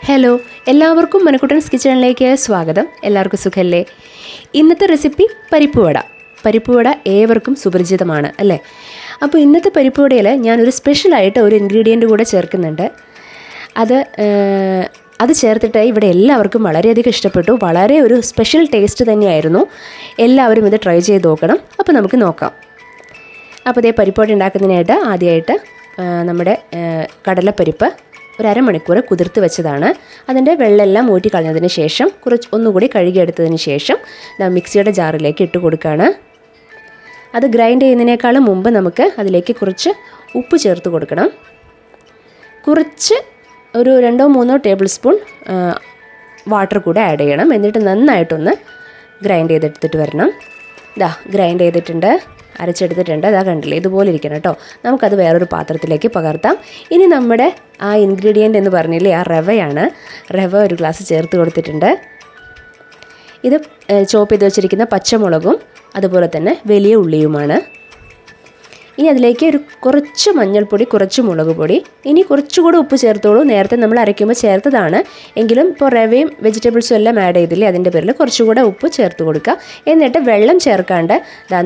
Hello, എല്ലാവർക്കും മനക്കുട്ടൻസ് കിച്ചണിലേക്ക് സ്വാഗതം. എല്ലാവർക്കും സുഖമല്ലേ? ഇന്നത്തെ റെസിപ്പി പരിപ്പുവട. പരിപ്പുവട ഏവർക്കും സുപരിചിതമാണ് അല്ലേ? അപ്പോൾ ഇന്നത്തെ പരിപ്പുവടയിൽ ഞാനൊരു സ്പെഷ്യലായിട്ട് ഒരു ഇൻഗ്രീഡിയൻറ്റ് കൂടെ ചേർക്കുന്നുണ്ട്. അത് ചേർത്തിട്ട് ഇവിടെ എല്ലാവർക്കും വളരെയധികം ഇഷ്ടപ്പെട്ടു. വളരെ ഒരു സ്പെഷ്യൽ ടേസ്റ്റ് തന്നെയായിരുന്നു. എല്ലാവരും ഇത് ട്രൈ ചെയ്ത് നോക്കണം. അപ്പോൾ നമുക്ക് നോക്കാം. അപ്പോൾ ഇതേ പരിപ്പുവട ഉണ്ടാക്കുന്നതിനായിട്ട് ആദ്യമായിട്ട് നമ്മുടെ കടലപ്പരിപ്പ് ഒരു അരമണിക്കൂർ കുതിർത്ത് വെച്ചതാണ്. അതിൻ്റെ വെള്ളമെല്ലാം ഊറ്റി കളഞ്ഞതിന് ശേഷം ഒന്നുകൂടി കഴുകിയെടുത്തതിന് ശേഷം മിക്സിയുടെ ജാറിലേക്ക് ഇട്ട് കൊടുക്കുകയാണ്. അത് ഗ്രൈൻഡ് ചെയ്യുന്നതിനേക്കാളും മുമ്പ് നമുക്ക് അതിലേക്ക് കുറച്ച് ഉപ്പ് ചേർത്ത് കൊടുക്കണം. കുറച്ച് ഒരു 2-3 ടേബിൾ സ്പൂൺ വാട്ടർ കൂടെ ആഡ് ചെയ്യണം. എന്നിട്ട് നന്നായിട്ടൊന്ന് ഗ്രൈൻഡ് ചെയ്തെടുത്തിട്ട് വരണം. ഗ്രൈൻഡ് ചെയ്തിട്ടുണ്ട്, അരച്ചെടുത്തിട്ടുണ്ട്. കണ്ടില്ലേ, ഇതുപോലെ ഇരിക്കണം കേട്ടോ. നമുക്കത് വേറൊരു പാത്രത്തിലേക്ക് പകർത്താം. ഇനി നമ്മുടെ ആ ഇൻഗ്രീഡിയൻ്റ് എന്ന് പറഞ്ഞില്ലേ, ആ റവയാണ്. റവ ഒരു ഗ്ലാസ് ചേർത്ത് കൊടുത്തിട്ടുണ്ട്. ഇത് ചോപ്പ് ചെയ്ത് വെച്ചിരിക്കുന്ന പച്ചമുളകും അതുപോലെ തന്നെ വലിയ ഉള്ളിയുമാണ്. ഇനി അതിലേക്ക് കുറച്ച് മഞ്ഞൾപ്പൊടി, കുറച്ച് മുളക് പൊടി, ഇനി കുറച്ചുകൂടി ഉപ്പ് ചേർത്തോളൂ. നേരത്തെ നമ്മൾ അരയ്ക്കുമ്പോൾ ചേർത്തതാണ്, എങ്കിലും ഇപ്പോൾ റവയും വെജിറ്റബിൾസും എല്ലാം ആഡ് ചെയ്തില്ലേ, അതിൻ്റെ പേരിൽ കുറച്ചുകൂടെ ഉപ്പ് ചേർത്ത് കൊടുക്കുക. എന്നിട്ട് വെള്ളം ചേർക്കാണ്ട്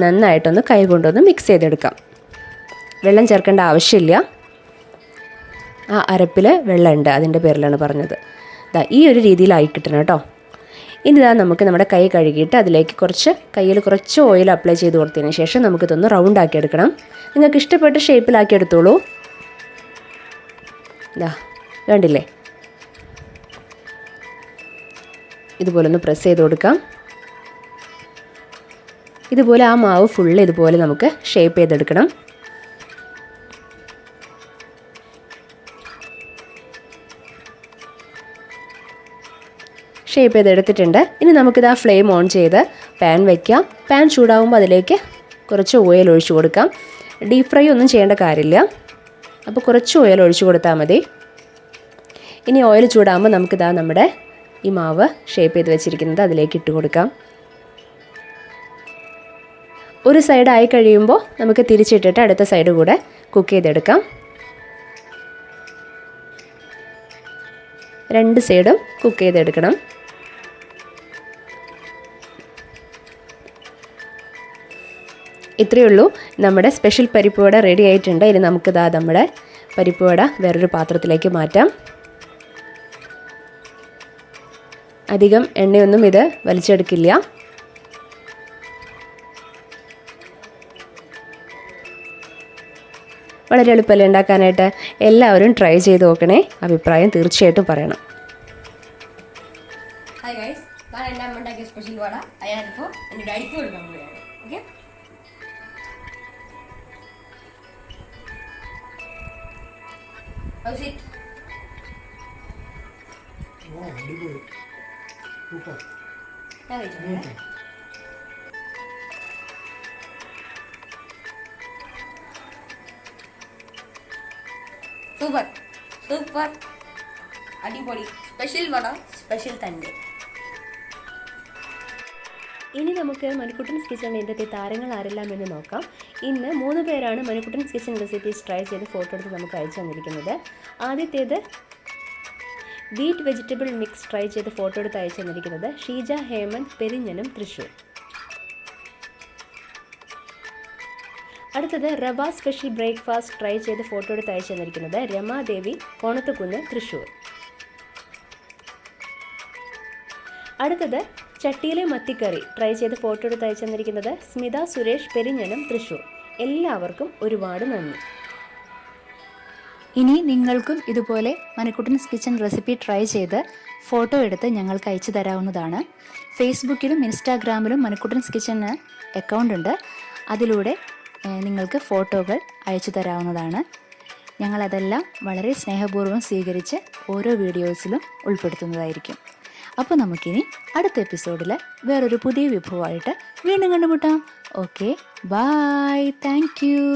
നന്നായിട്ടൊന്ന് കൈ കൊണ്ടൊന്ന് മിക്സ് ചെയ്തെടുക്കാം. വെള്ളം ചേർക്കേണ്ട ആവശ്യമില്ല. ആ അരപ്പിൽ വെള്ളമുണ്ട്, അതിൻ്റെ പേരിലാണ് പറഞ്ഞത്. ഈ ഒരു രീതിയിലായി കിട്ടണം കേട്ടോ. ഇനി നമുക്ക് നമ്മുടെ കൈ കഴുകിയിട്ട് അതിലേക്ക് കയ്യിൽ കുറച്ച് ഓയിൽ അപ്ലൈ ചെയ്ത് കൊടുത്തതിന് ശേഷം നമുക്കിതൊന്ന് റൗണ്ട് ആക്കി എടുക്കണം. നിങ്ങൾക്ക് ഇഷ്ടപ്പെട്ട ഷേപ്പിലാക്കി എടുത്തോളൂ. വേണ്ടില്ലേ, ഇതുപോലെ ഒന്ന് പ്രസ് ചെയ്ത് കൊടുക്കാം. ഇതുപോലെ ആ മാവ് ഫുള്ള് ഇതുപോലെ നമുക്ക് ഷേപ്പ് ചെയ്തെടുക്കണം. ഷേപ്പ് ചെയ്തെടുത്തിട്ടുണ്ട്. ഇനി നമുക്കിത് ആ ഫ്ലെയിം ഓൺ ചെയ്ത് പാൻ വയ്ക്കാം. പാൻ ചൂടാവുമ്പോൾ അതിലേക്ക് കുറച്ച് ഓയിൽ ഒഴിച്ചു കൊടുക്കാം. ഡീപ്പ് ഫ്രൈ ഒന്നും ചെയ്യേണ്ട കാര്യമില്ല. അപ്പോൾ കുറച്ച് ഓയിൽ ഒഴിച്ചു കൊടുത്താൽ മതി. ഇനി ഓയിൽ ചൂടാകുമ്പോൾ നമുക്കിതാ നമ്മുടെ ഈ മാവ് ഷേപ്പ് ചെയ്ത് വെച്ചിരിക്കുന്നത് അതിലേക്ക് ഇട്ട് കൊടുക്കാം. ഒരു സൈഡ് ആയി കഴിയുമ്പോൾ നമുക്ക് തിരിച്ചിട്ടിട്ട് അടുത്ത സൈഡ് കൂടെ കുക്ക് ചെയ്തെടുക്കാം. 2 സൈഡും കുക്ക് ചെയ്തെടുക്കണം. ഇത്രയേ ഉള്ളൂ. നമ്മുടെ സ്പെഷ്യൽ പരിപ്പുവട റെഡി ആയിട്ടുണ്ട്. ഇനി നമുക്കിതാ നമ്മുടെ പരിപ്പുവട വേറൊരു പാത്രത്തിലേക്ക് മാറ്റാം. അധികം എണ്ണയൊന്നും ഇത് വലിച്ചെടുക്കില്ല. വളരെ എളുപ്പമല്ലേ ഉണ്ടാക്കാനായിട്ട്? എല്ലാവരും ട്രൈ ചെയ്ത് നോക്കണേ. അഭിപ്രായം തീർച്ചയായിട്ടും പറയണം. ഹായ് ഗൈസ്, ഞാൻ എൻ്റെ അമ്മ ഉണ്ടാക്കിയ സ്പെഷ്യൽ വട അയാളിപ്പോൾ എൻ്റെ ഡാഡിക്ക് കൊടുക്കാൻ പോവുകയാണ്. ഓക്കെ, ഞാൻ കഴിച്ചു. സൂപ്പർ സൂപ്പർ, അടിപൊളി. സ്പെഷ്യൽ വട, സ്പെഷ്യൽ തന്നെ. ഇനി നമുക്ക് മണിക്കുട്ടൻസ് കിച്ചണിൻ്റെ ഇന്നത്തെ താരങ്ങൾ ആരെല്ലാം എന്ന് നോക്കാം. ഇന്ന് 3 പേരാണ് മണിക്കുട്ടൻസ് കിച്ചൺ റെസിപ്പീസ് ട്രൈ ചെയ്ത് ഫോട്ടോ എടുത്ത് നമുക്ക് അയച്ചു തന്നിരിക്കുന്നത്. ആദ്യത്തേത് വീറ്റ് വെജിറ്റബിൾ മിക്സ് ട്രൈ ചെയ്ത് ഫോട്ടോ എടുത്ത് അയച്ചു തന്നിരിക്കുന്നത് ഷീജ ഹേമന്ത്, പെരിഞ്ഞനം, തൃശ്ശൂർ. അടുത്തത് റവ സ്പെഷ്യൽ ബ്രേക്ക്ഫാസ്റ്റ് ട്രൈ ചെയ്ത് ഫോട്ടോ എടുത്ത് അയച്ചു തന്നിരിക്കുന്നത് രമാദേവി, കോണത്തുകുന്ന്, തൃശ്ശൂർ. അടുത്തത് ചട്ടിയിലെ മത്തിക്കറി ട്രൈ ചെയ്ത് ഫോട്ടോ എടുത്ത് അയച്ചു തന്നിരിക്കുന്നത് സ്മിത സുരേഷ്, പെരിഞ്ഞനം, തൃശ്ശൂർ. എല്ലാവർക്കും ഒരുപാട് നന്ദി. ഇനി നിങ്ങൾക്കും ഇതുപോലെ മണിക്കുട്ടൻസ് കിച്ചൺ റെസിപ്പി ട്രൈ ചെയ്ത് ഫോട്ടോ എടുത്ത് ഞങ്ങൾക്ക് അയച്ചു തരാവുന്നതാണ്. ഫേസ്ബുക്കിലും ഇൻസ്റ്റാഗ്രാമിലും മണിക്കുട്ടൻസ് കിച്ചണ് അക്കൗണ്ട് ഉണ്ട്. അതിലൂടെ നിങ്ങൾക്ക് ഫോട്ടോകൾ അയച്ചു തരാവുന്നതാണ്. ഞങ്ങളതെല്ലാം വളരെ സ്നേഹപൂർവ്വം സ്വീകരിച്ച് ഓരോ വീഡിയോസിലും ഉൾപ്പെടുത്തുന്നതായിരിക്കും. അപ്പോൾ നമുക്കിനി അടുത്ത എപ്പിസോഡിൽ വേറൊരു പുതിയ വിഭവമായിട്ട് വീണ്ടും കണ്ടുമുട്ടാം. Okay, bye, thank U.